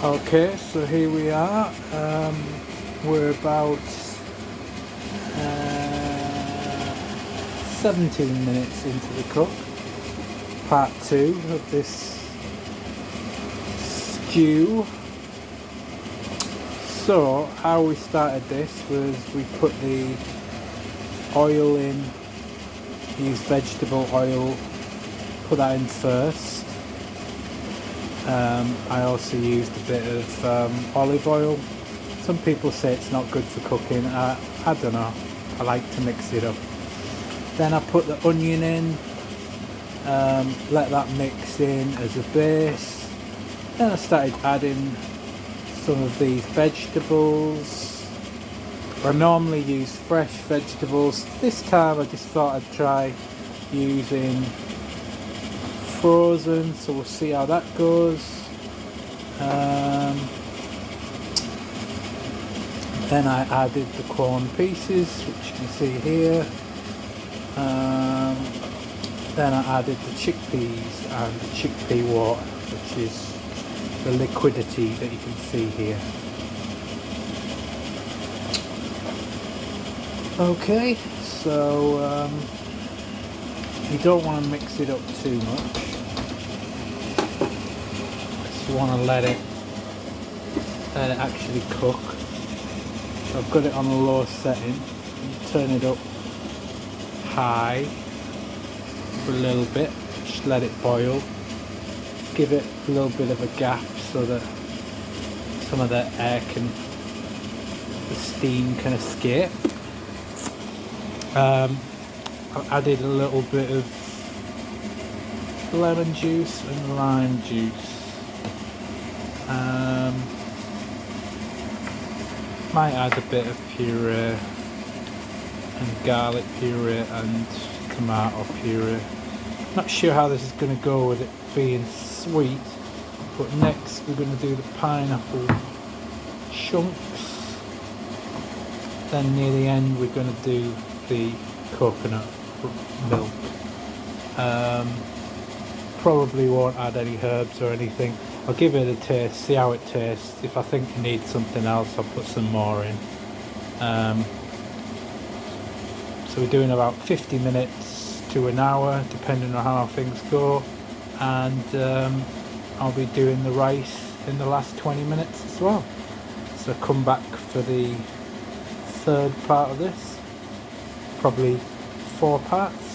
Okay, so here we are. We're about 17 minutes into the cook. Part 2 of this stew. So, how we started this was we put the oil in, used vegetable oil, put that in first. I also used a bit of olive oil. Some people say it's not good for cooking. I don't know. I like to mix it up. Then I put the onion in, let that mix in as a base. Then I started adding some of these vegetables. I normally use fresh vegetables. This time I just thought I'd try using frozen, so we'll see how that goes. Then I added the corn pieces, which you can see here. Then I added the chickpeas and the chickpea water, which is the liquidity that you can see here. Okay, so you don't want to mix it up too much. You want to let it actually cook. So I've got it on a low setting. Turn it up high for a little bit. Just let it boil. Give it a little bit of a gap so that some of the air the steam can escape. I've added a little bit of lemon juice and lime juice. Might add a bit of puree and garlic puree and tomato puree. Not sure how this is going to go with it being sweet, but next we're going to do the pineapple chunks. Then near the end we're going to do the coconut milk. Probably won't add any herbs or anything. I'll give it a taste, see how it tastes. If I think it needs something else, I'll put some more in. So we're doing about 50 minutes to an hour, depending on how things go. And I'll be doing the rice in the last 20 minutes as well. So come back for the third part of this. Probably 4 parts.